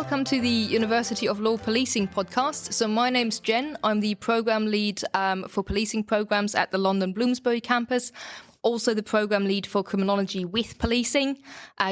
welcome to the University of Law Policing podcast. So my name's Jen. I'm the program lead for policing programs at the London Bloomsbury campus. Also the program lead for criminology with policing.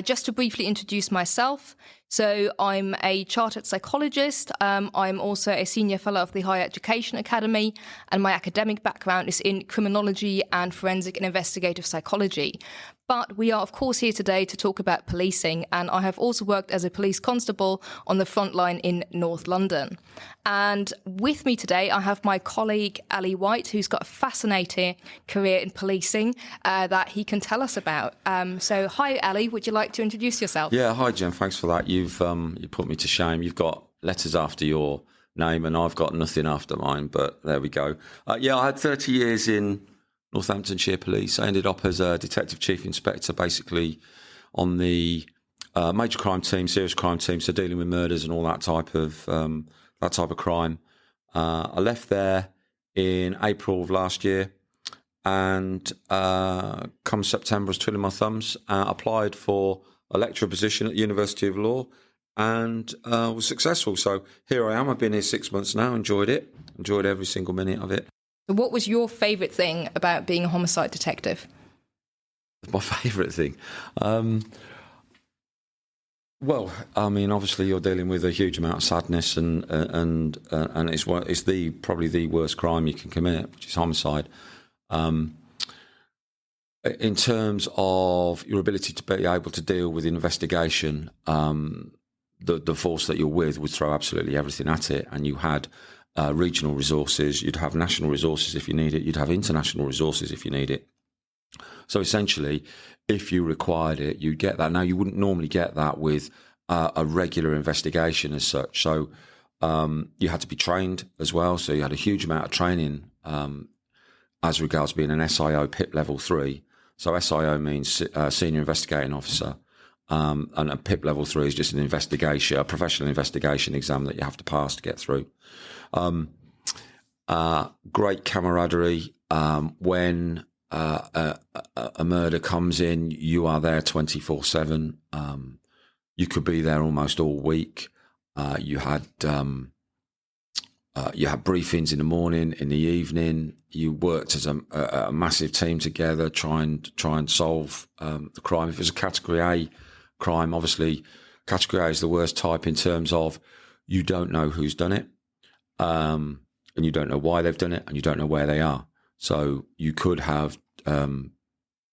Just to briefly introduce myself. So I'm a chartered psychologist. I'm also a senior fellow of the Higher Education Academy, and my academic background is in criminology and forensic and investigative psychology. But we are, of course, here today to talk about policing, and I have also worked as a police constable on the front line in North London. And with me today, I have my colleague, Ali White, who's got a fascinating career in policing that he can tell us about. So hi, Ali, would you like to introduce yourself? Yeah, hi, Jen. Thanks for that. You put me to shame. You've got letters after your name, and I've got nothing after mine, but there we go. I had 30 years in Northamptonshire Police. I ended up as a detective chief inspector, basically on the major crime team, serious crime team, so dealing with murders and all that type of crime. I left there in April of last year, and come September, I was twiddling my thumbs. Applied for a lecturer position at the University of Law, and was successful. So here I am. I've been here 6 months now. Enjoyed it. Enjoyed every single minute of it. What was your favourite thing about being a homicide detective? My favourite thing? Well, I mean, obviously you're dealing with a huge amount of sadness, and it's probably the worst crime you can commit, which is homicide. In terms of your ability to be able to deal with investigation, the force that you're with would throw absolutely everything at it, and you had regional resources, you'd have national resources if you need it, you'd have international resources if you need it. So essentially, if you required it, you'd get that. Now, you wouldn't normally get that with a regular investigation as such. So you had to be trained as well. So you had a huge amount of training as regards being an SIO PIP level 3. So SIO means Senior Investigating Officer. And a PIP level 3 is just a professional investigation exam that you have to pass to get through. Great camaraderie. When a murder comes in, you are there 24/7. You could be there almost all week. You had briefings in the morning, in the evening. You worked as a massive team together, try and solve the crime. If it was a Category A crime, obviously Category A is the worst type in terms of you don't know who's done it, and you don't know why they've done it, and you don't know where they are. So you could have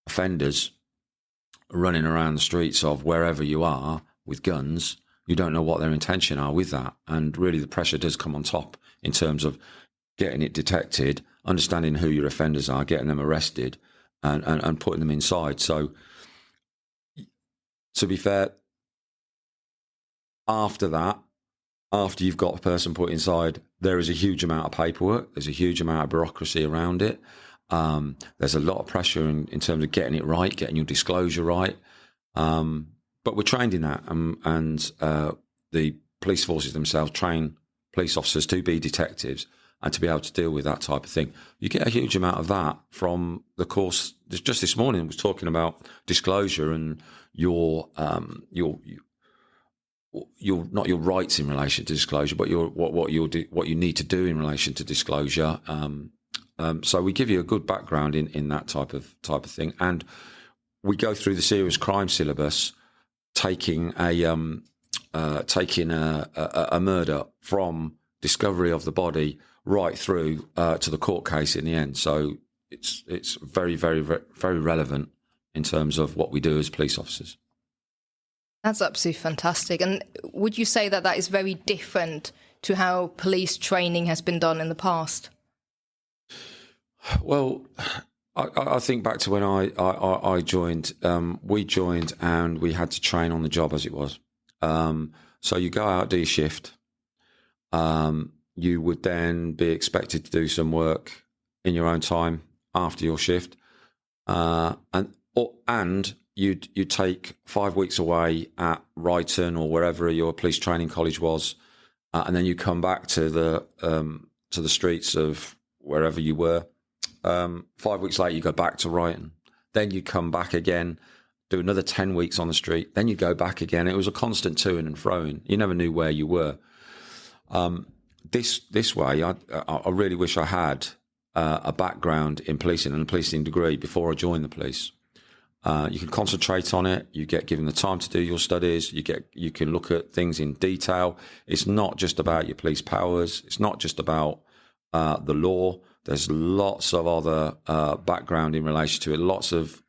offenders running around the streets of wherever you are with guns. You don't know what their intention are with that, and really the pressure does come on top in terms of getting it detected, understanding who your offenders are, getting them arrested, and putting them inside. So to be fair, after you've got a person put inside, there is a huge amount of paperwork. There's a huge amount of bureaucracy around it. There's a lot of pressure in terms of getting it right, getting your disclosure right. But we're trained in that. And the police forces themselves train police officers to be detectives and to be able to deal with that type of thing. You get a huge amount of that from the course. Just this morning I was talking about disclosure and your not your rights in relation to disclosure, but what you need to do in relation to disclosure. So we give you a good background in that type of thing, and we go through the serious crime syllabus, taking a murder from discovery of the body right through to the court case in the end. So it's very, very, very relevant in terms of what we do as police officers. That's absolutely fantastic. And would you say that is very different to how police training has been done in the past? Well, I think back to when I joined. We joined and we had to train on the job as it was. So you go out, do your shift. You would then be expected to do some work in your own time after your shift, and you'd take 5 weeks away at Brighton or wherever your police training college was, and then you come back to the streets of wherever you were. 5 weeks later, you go back to Brighton. Then you come back again do another 10 weeks on the street, then you go back again. It was a constant to and fro-ing. You never knew where you were. This way, I really wish I had a background in policing and a policing degree before I joined the police. You can concentrate on it. You get given the time to do your studies. You can look at things in detail. It's not just about your police powers. It's not just about the law. There's lots of other background in relation to it. Lots of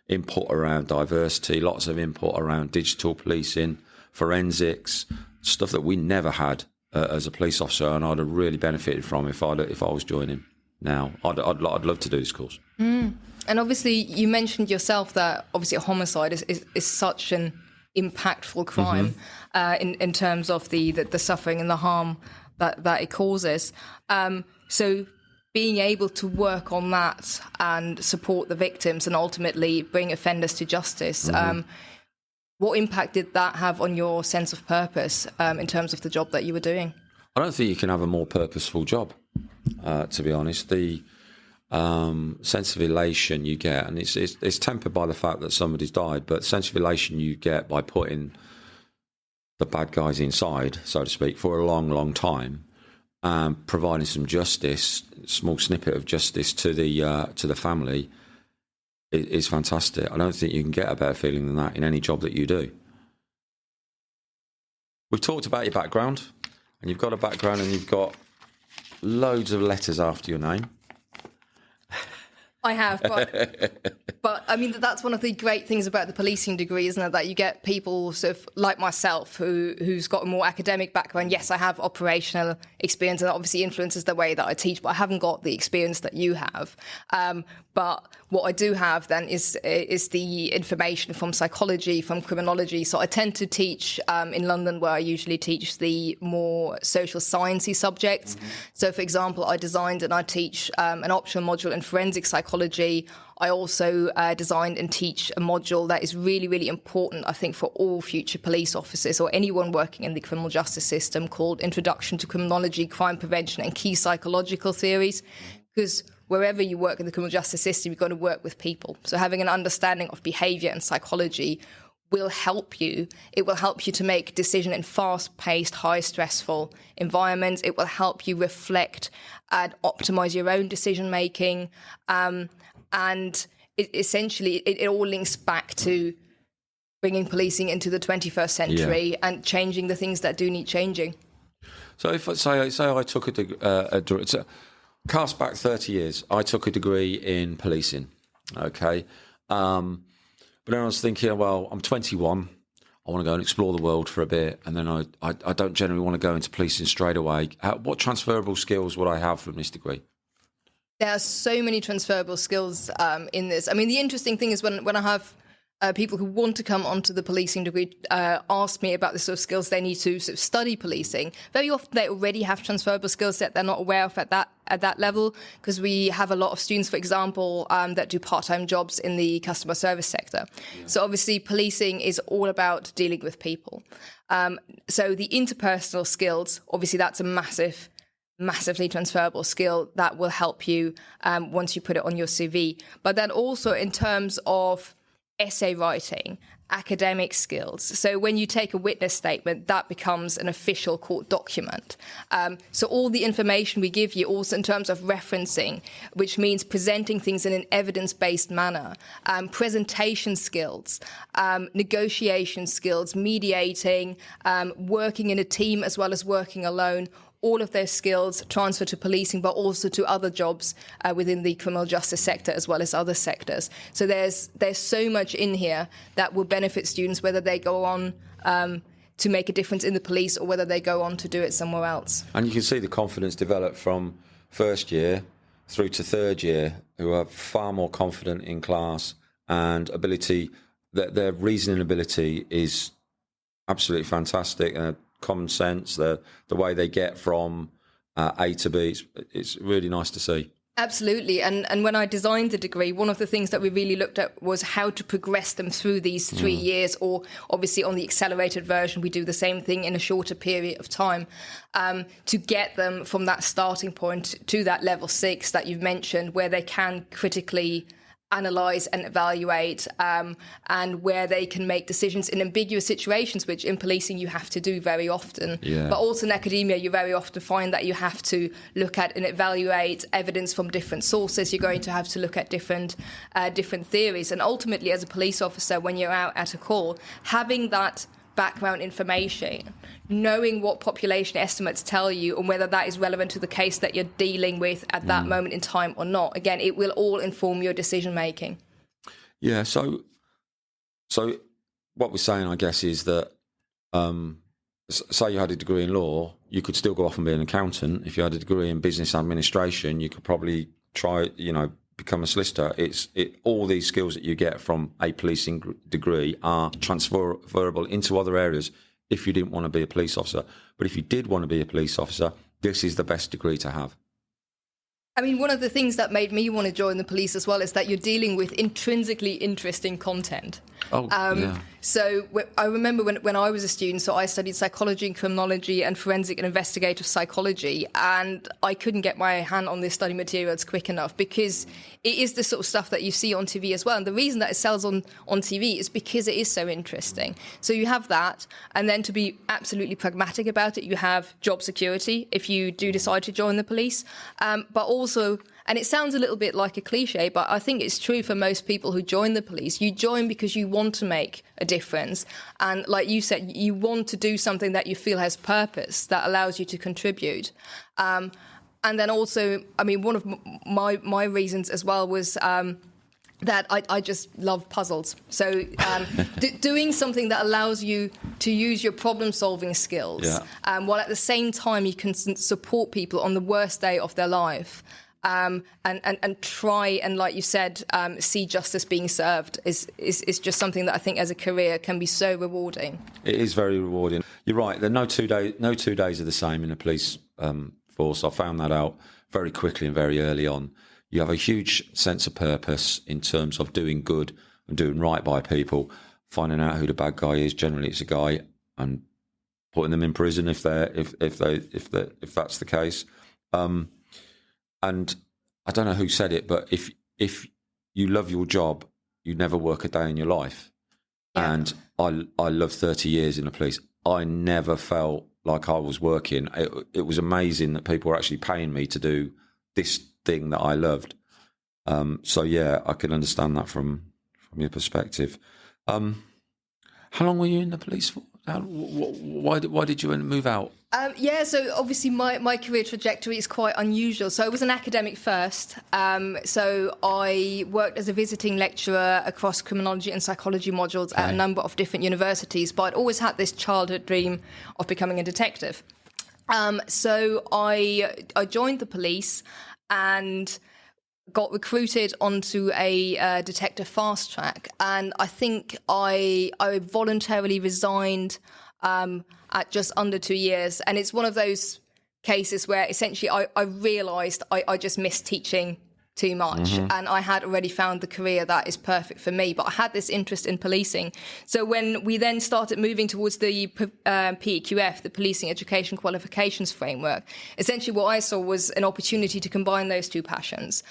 input around diversity. Lots of input around digital policing, forensics, stuff that we never had as a police officer, and I'd have really benefited from if I was joining now. I'd love to do this course. And obviously, you mentioned yourself that obviously a homicide is such an impactful crime in terms of the suffering and the harm that it causes. So being able to work on that and support the victims and ultimately bring offenders to justice, what impact did that have on your sense of purpose in terms of the job that you were doing? I don't think you can have a more purposeful job, to be honest. The sense of elation you get, and it's tempered by the fact that somebody's died, but sense of elation you get by putting the bad guys inside, so to speak, for a long, long time, providing some justice, small snippet of justice to the family, is fantastic. I don't think you can get a better feeling than that in any job that you do. We've talked about your background, and you've got a background, and you've got loads of letters after your name. I have, but I mean, that's one of the great things about the policing degree, isn't it? That you get people sort of like myself who's got a more academic background. Yes, I have operational experience, and that obviously influences the way that I teach, but I haven't got the experience that you have. But what I do have then is the information from psychology, from criminology. So I tend to teach in London, where I usually teach the more social sciencey subjects. So, for example, I designed and I teach an optional module in forensic psychology. I also designed and teach a module that is really, really important, I think, for all future police officers or anyone working in the criminal justice system, called Introduction to Criminology, Crime Prevention and Key Psychological Theories. Because wherever you work in the criminal justice system, you've got to work with people. So having an understanding of behaviour and psychology will help you. It will help you to make decisions in fast-paced, high-stressful environments. It will help you reflect and optimise your own decision-making. And it all links back to bringing policing into the 21st century and changing the things that do need changing. So if say I took a cast back 30 years, I took a degree in policing, okay? But then I was thinking, well, I'm 21, I want to go and explore the world for a bit, and then I don't generally want to go into policing straight away. What transferable skills would I have from this degree? There are so many transferable skills in this. I mean, the interesting thing is when I have people who want to come onto the policing degree ask me about the sort of skills they need to sort of study policing. Very often they already have transferable skills that they're not aware of at that level, because we have a lot of students, for example, that do part-time jobs in the customer service sector. Yeah. So obviously policing is all about dealing with people. So the interpersonal skills, obviously that's a massively transferable skill that will help you once you put it on your CV. But then also in terms of essay writing, academic skills. So when you take a witness statement, that becomes an official court document. So all the information we give you, also in terms of referencing, which means presenting things in an evidence-based manner, presentation skills, negotiation skills, mediating, working in a team as well as working alone, all of those skills transfer to policing, but also to other jobs within the criminal justice sector as well as other sectors. So there's so much in here that will benefit students, whether they go on to make a difference in the police or whether they go on to do it somewhere else. And you can see the confidence develop from first year through to third year, who are far more confident in class and ability, that their reasoning ability is absolutely fantastic. Common sense, the way they get from A to B, it's really nice to see. Absolutely. And when I designed the degree, one of the things that we really looked at was how to progress them through these 3 years, or obviously on the accelerated version, we do the same thing in a shorter period of time, to get them from that starting point to that level 6 that you've mentioned, where they can critically analyze and evaluate, and where they can make decisions in ambiguous situations, which in policing you have to do very often. Yeah. But also in academia, you very often find that you have to look at and evaluate evidence from different sources. You're going to have to look at different theories. And ultimately, as a police officer, when you're out at a call, having that background information, knowing what population estimates tell you and whether that is relevant to the case that you're dealing with at that moment in time or not. Again, it will all inform your decision making. Yeah. So what we're saying, I guess, is that say you had a degree in law, you could still go off and be an accountant. If you had a degree in business administration, you could probably try, become a solicitor. All these skills that you get from a policing degree are transferable into other areas if you didn't want to be a police officer. But if you did want to be a police officer, this is the best degree to have. I mean, one of the things that made me want to join the police as well is that you're dealing with intrinsically interesting content. Yeah. So I remember when I was a student, so I studied psychology and criminology and forensic and investigative psychology, and I couldn't get my hand on this study materials quick enough because it is the sort of stuff that you see on TV as well. And the reason that it sells on TV is because it is so interesting. So you have that, and then to be absolutely pragmatic about it, you have job security if you do decide to join the police, but also, and it sounds a little bit like a cliche, but I think it's true for most people who join the police. You join because you want to make a difference. And like you said, you want to do something that you feel has purpose, that allows you to contribute. And then also, I mean, one of my reasons as well was that I just love puzzles. So doing something that allows you to use your problem-solving skills, while at the same time you can support people on the worst day of their life. And try and, like you said, see justice being served is just something that I think as a career can be so rewarding. It is very rewarding. You're right. There are no 2 days are the same in the police force. I found that out very quickly and very early on. You have a huge sense of purpose in terms of doing good and doing right by people, finding out who the bad guy is. Generally, it's a guy, and putting them in prison if that's the case. And I don't know who said it, but if you love your job, you never work a day in your life. Yeah. And I loved 30 years in the police. I never felt like I was working. It was amazing that people were actually paying me to do this thing that I loved. So yeah, I can understand that from your perspective. How long were you in the police for? Why did you move out? So obviously my career trajectory is quite unusual. So I was an academic first. So I worked as a visiting lecturer across criminology and psychology modules at a number of different universities, but I'd always had this childhood dream of becoming a detective. So I joined the police and got recruited onto a detective fast track, and I think I voluntarily resigned at just under 2 years. And it's one of those cases where essentially I realised I just missed teaching too much, and I had already found the career that is perfect for me, but I had this interest in policing. So when we then started moving towards the PEQF, the Policing Education Qualifications Framework, essentially what I saw was an opportunity to combine those two passions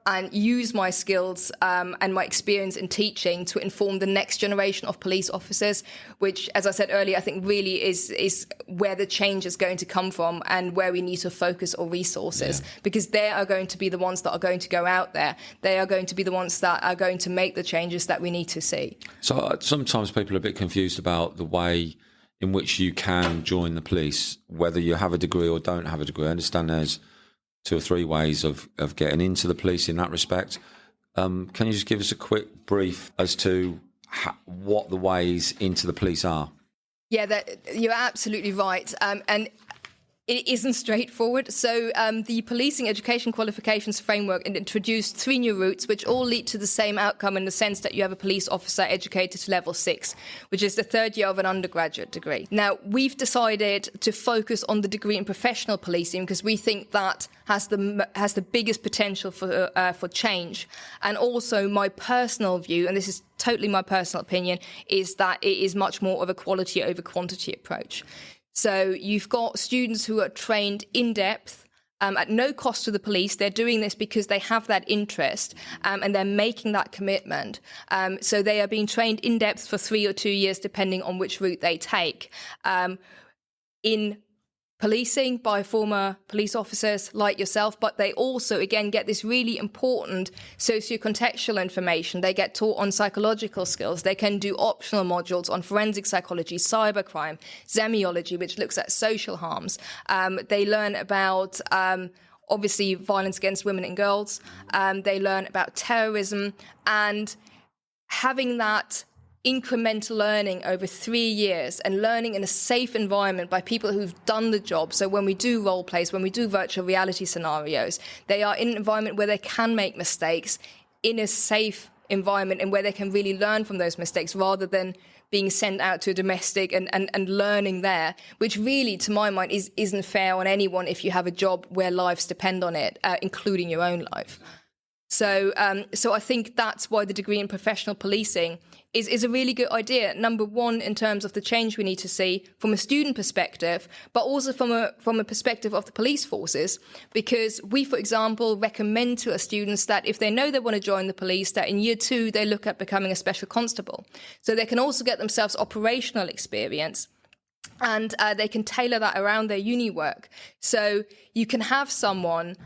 and use my skills and my experience in teaching to inform the next generation of police officers, which, as I said earlier, I think really is where the change is going to come from and where we need to focus our resources, because they are going to be the ones that are going to go out there. They are going to be the ones that are going to make the changes that we need to see. So sometimes people are a bit confused about the way in which you can join the police, whether you have a degree or don't have a degree. I understand there's 2 or 3 ways of getting into the police in that respect. Can you just give us a quick brief as to what the ways into the police are? Yeah, you're absolutely right. And it isn't straightforward. So the Policing Education Qualifications Framework introduced 3 new routes, which all lead to the same outcome in the sense that you have a police officer educated to level 6, which is the 3rd year of an undergraduate degree. Now, we've decided to focus on the degree in professional policing because we think that has the biggest potential for change. And also my personal view, and this is totally my personal opinion, is that it is much more of a quality over quantity approach. So you've got students who are trained in depth at no cost to the police. They're doing this because they have that interest, and they're making that commitment. So they are being trained in depth for 3 or 2 years, depending on which route they take. In policing by former police officers like yourself, but they also, again, get this really important socio-contextual information. They get taught on psychological skills. They can do optional modules on forensic psychology, cybercrime, semiology, which looks at social harms. They learn about obviously violence against women and girls. They learn about terrorism, and having that incremental learning over 3 years and learning in a safe environment by people who've done the job. So when we do role plays, when we do virtual reality scenarios, they are in an environment where they can make mistakes in a safe environment and where they can really learn from those mistakes rather than being sent out to a domestic and learning there, which really, to my mind, isn't fair on anyone if you have a job where lives depend on it, including your own life. So I think that's why the degree in professional policing is a really good idea. Number one, in terms of the change we need to see from a student perspective, but also from a perspective of the police forces, because we, for example, recommend to our students that if they know they want to join the police, that in year 2 they look at becoming a special constable. So they can also get themselves operational experience. And they can tailor that around their uni work. So you can have someone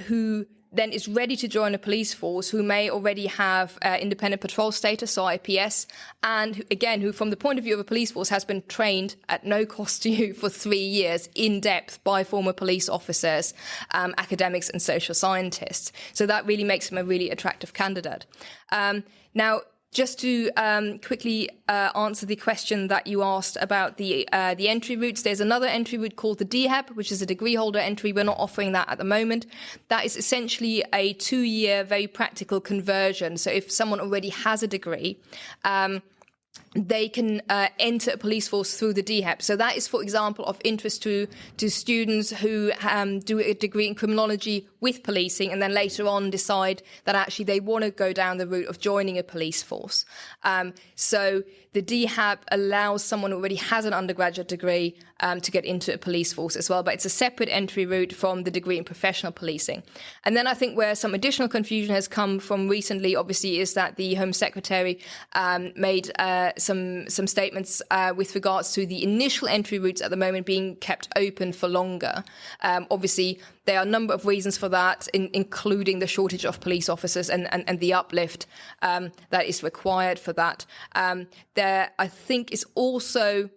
who then is ready to join a police force, who may already have independent patrol status or IPS, and again, who from the point of view of a police force has been trained at no cost to you for 3 years in depth by former police officers, academics and social scientists. So that really makes them a really attractive candidate. Now, just to quickly answer the question that you asked about the entry routes, there's another entry route called the DHAP, which is a degree holder entry. We're not offering that at the moment. That is essentially a 2-year, very practical conversion. So if someone already has a degree, they can enter a police force through the DHAP. So that is, for example, of interest to students who do a degree in criminology with policing and then later on decide that actually they want to go down the route of joining a police force. So the DHAP allows someone who already has an undergraduate degree to get into a police force as well, but it's a separate entry route from the degree in professional policing. And then I think where some additional confusion has come from recently, obviously, is that the Home Secretary made some statements with regards to the initial entry routes at the moment being kept open for longer. Obviously, there are a number of reasons for that, including the shortage of police officers and the uplift that is required for that. There, I think, is also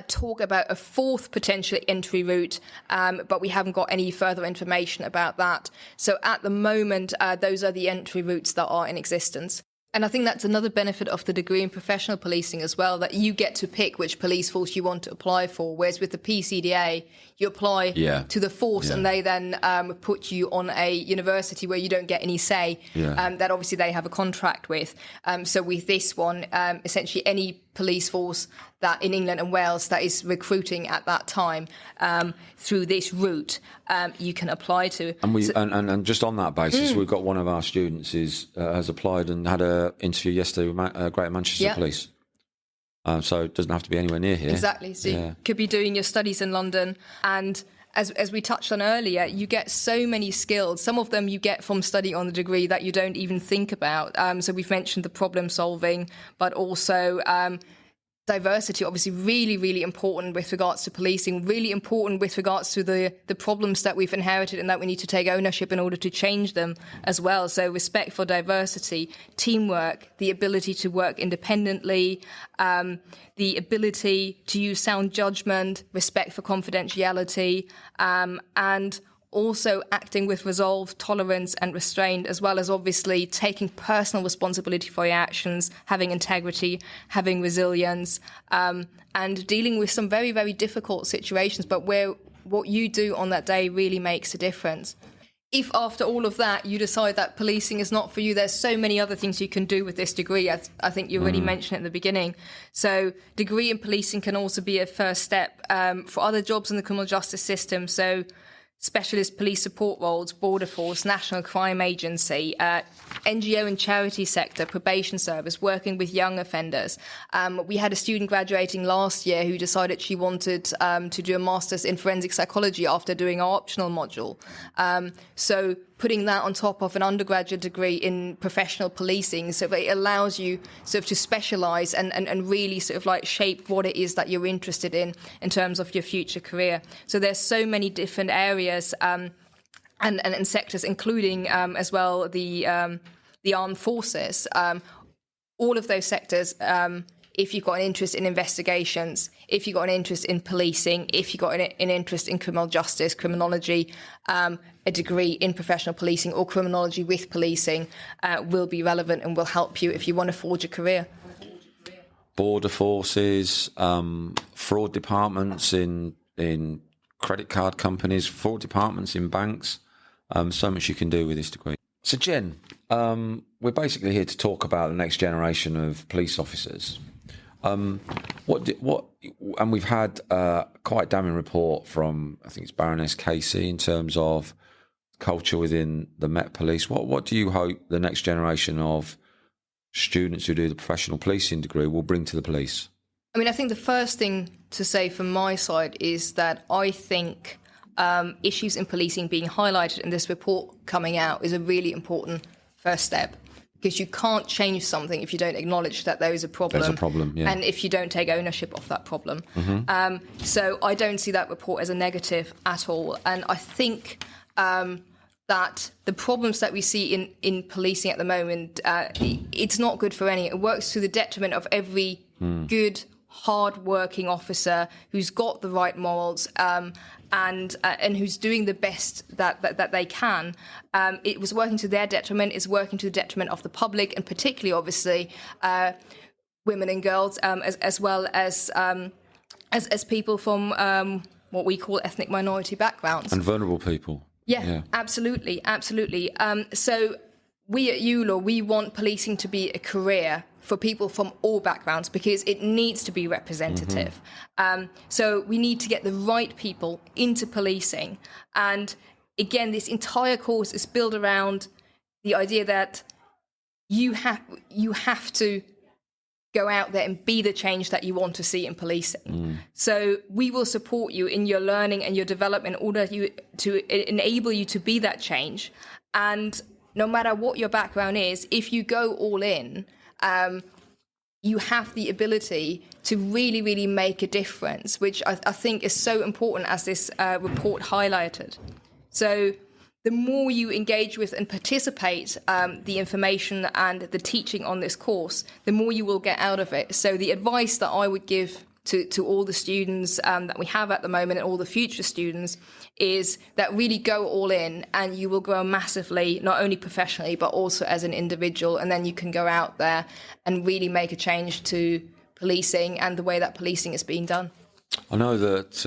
talk about a fourth potential entry route, but we haven't got any further information about that. So at the moment, those are the entry routes that are in existence. And I think that's another benefit of the degree in professional policing as well, that you get to pick which police force you want to apply for, whereas with the PCDA, you apply to the force and they then put you on a university where you don't get any say, that obviously they have a contract with. So with this one, essentially any police force that in England and Wales that is recruiting at that time through this route, you can apply to. And just on that basis, we've got one of our students has applied and had an interview yesterday with Greater Manchester Police. So it doesn't have to be anywhere near here. Exactly. So you could be doing your studies in London, and as we touched on earlier, you get so many skills. Some of them you get from study on the degree that you don't even think about. So we've mentioned the problem solving, but also diversity, obviously really, really important with regards to policing, really important with regards to the problems that we've inherited and that we need to take ownership in order to change them as well. So respect for diversity, teamwork, the ability to work independently, the ability to use sound judgment, respect for confidentiality, and also acting with resolve, tolerance and restraint, as well as obviously taking personal responsibility for your actions, having integrity, having resilience, and dealing with some very, very difficult situations, but where what you do on that day really makes a difference. If after all of that you decide that policing is not for you, there's so many other things you can do with this degree. I think you already mentioned it at the beginning. So degree in policing can also be a first step for other jobs in the criminal justice system. So specialist police support roles, border force, National Crime Agency, NGO and charity sector, probation service, working with young offenders. We had a student graduating last year who decided she wanted to do a master's in forensic psychology after doing our optional module. So putting that on top of an undergraduate degree in professional policing, so that it allows you sort of to specialise and really sort of like shape what it is that you're interested in terms of your future career. So there's so many different areas and sectors, including as well the armed forces. All of those sectors, if you've got an interest in investigations, if you've got an interest in policing, if you've got an interest in criminal justice, criminology, a degree in professional policing or criminology with policing will be relevant and will help you if you want to forge a career. Border forces, fraud departments in credit card companies, fraud departments in banks, so much you can do with this degree. So Jen, we're basically here to talk about the next generation of police officers. And we've had quite a damning report from, I think it's Baroness Casey, in terms of culture within the Met Police. What do you hope the next generation of students who do the professional policing degree will bring to the police? I mean, I think the first thing to say from my side is that I think issues in policing being highlighted in this report coming out is a really important first step. Because you can't change something if you don't acknowledge that there is a problem. There's a problem, yeah. And if you don't take ownership of that problem. Mm-hmm. So I don't see that report as a negative at all. And I think that the problems that we see in policing at the moment, it's not good for any. It works to the detriment of every good, hard-working officer who's got the right morals and who's doing the best that they can. It was working to their detriment. It's working to the detriment of the public, and particularly, obviously, women and girls, as well as people from what we call ethnic minority backgrounds and vulnerable people. Yeah. Absolutely. So we at ULAW, we want policing to be a career for people from all backgrounds because it needs to be representative. Mm-hmm. So we need to get the right people into policing. And again, this entire course is built around the idea that you have to go out there and be the change that you want to see in policing. So we will support you in your learning and your development in order to enable you to be that change. And no matter what your background is, if you go all in, you have the ability to really, really make a difference, which I think is so important, as this report highlighted. So the more you engage with and participate the information and the teaching on this course, the more you will get out of it. So the advice that I would give to all the students that we have at the moment and all the future students is that really go all in, and you will grow massively, not only professionally, but also as an individual. And then you can go out there and really make a change to policing and the way that policing is being done. I know that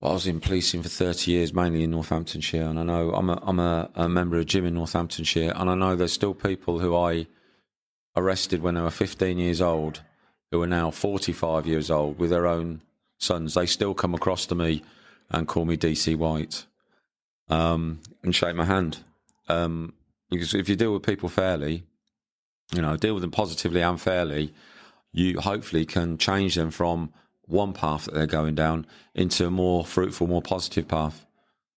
I was in policing for 30 years, mainly in Northamptonshire, and I know I'm a member of GYM in Northamptonshire, and I know there's still people who I arrested when they were 15 years old who are now 45 years old with their own sons. They still come across to me and call me DC White and shake my hand. Because if you deal with people fairly, deal with them positively and fairly, you hopefully can change them from one path that they're going down into a more fruitful, more positive path.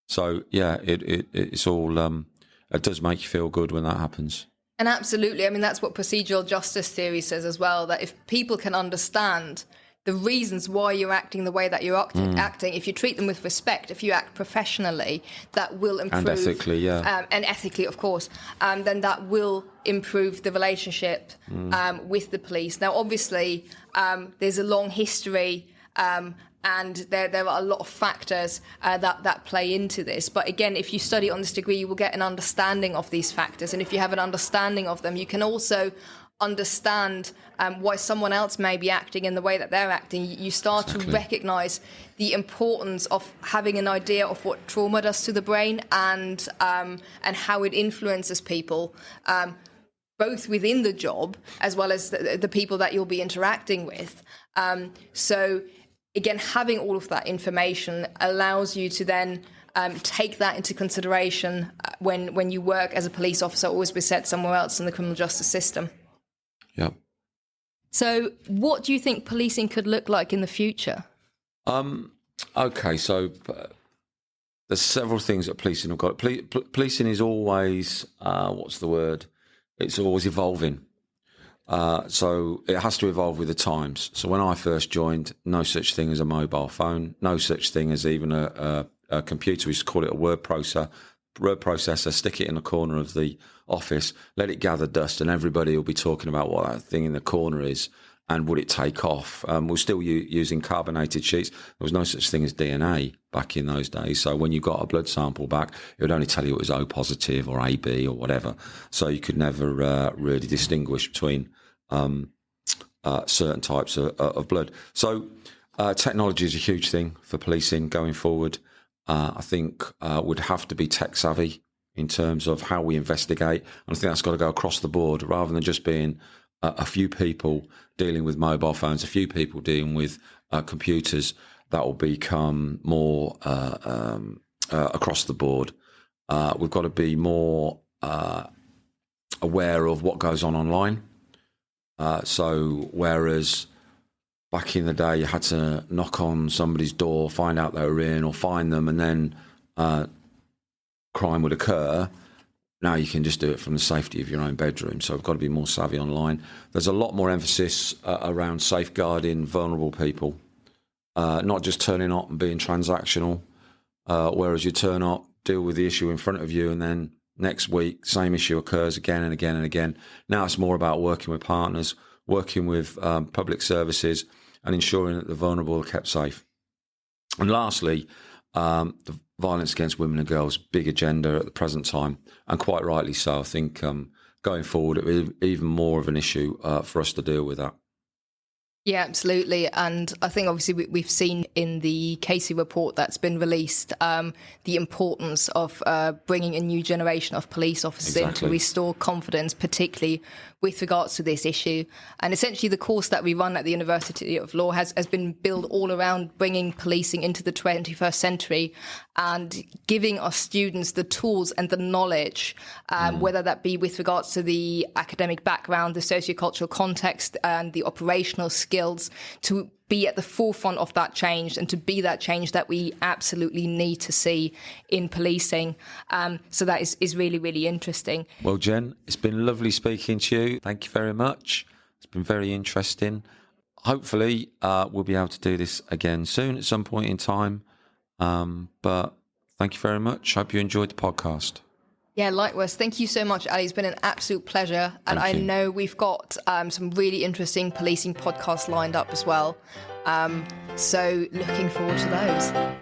So, yeah, it's all, it does make you feel good when that happens. And absolutely. I mean, that's what procedural justice theory says as well, that if people can understand the reasons why you're acting the way that you're acting, if you treat them with respect, if you act professionally, that will improve. And ethically, yeah. And ethically, of course. Then that will improve the relationship with the police. Now, obviously, there's a long history and there are a lot of factors that play into this. But again, if you study on this degree, you will get an understanding of these factors. And if you have an understanding of them, you can also understand why someone else may be acting in the way that they're acting. You start to recognise the importance of having an idea of what trauma does to the brain and how it influences people, both within the job as well as the people that you'll be interacting with. So again, having all of that information allows you to then take that into consideration when you work as a police officer, always be set somewhere else in the criminal justice system. Yep. So what do you think policing could look like in the future? Okay, so there's several things that policing have got. Policing is always, what's the word? It's always evolving. So it has to evolve with the times. So when I first joined, no such thing as a mobile phone, no such thing as even a computer. We used to call it a word processor, stick it in the corner of the office, let it gather dust, and everybody will be talking about what that thing in the corner is and would it take off. We're still using carbonated sheets. There was no such thing as DNA back in those days. So when you got a blood sample back, it would only tell you it was O positive or AB or whatever. So you could never really distinguish between certain types of blood. So technology is a huge thing for policing going forward. I think would have to be tech savvy in terms of how we investigate. And I think that's got to go across the board rather than just being a few people dealing with mobile phones, a few people dealing with computers. That will become more across the board. We've got to be more aware of what goes on online. So whereas back in the day you had to knock on somebody's door, find out they were in or find them, and then crime would occur, now you can just do it from the safety of your own bedroom. So we've got to be more savvy online. There's a lot more emphasis around safeguarding vulnerable people, not just turning up and being transactional, whereas you turn up, deal with the issue in front of you, and then next week, same issue occurs again and again and again. Now it's more about working with partners, working with public services, and ensuring that the vulnerable are kept safe. And lastly, the violence against women and girls, big agenda at the present time, and quite rightly so. I think going forward, it will be even more of an issue for us to deal with that. Yeah, absolutely. And I think obviously we've seen in the Casey report that's been released the importance of bringing a new generation of police officers in to restore confidence, particularly with regards to this issue. And essentially the course that we run at the University of Law has been built all around bringing policing into the 21st century and giving our students the tools and the knowledge, whether that be with regards to the academic background, the sociocultural context, and the operational skills to be at the forefront of that change and to be that change that we absolutely need to see in policing. So that is really, really interesting. Well, Jen, it's been lovely speaking to you. Thank you very much. It's been very interesting. Hopefully, we'll be able to do this again soon at some point in time. But thank you very much. Hope you enjoyed the podcast. Yeah, likewise. Thank you so much, Ali. It's been an absolute pleasure. And I know we've got some really interesting policing podcasts lined up as well. So looking forward to those.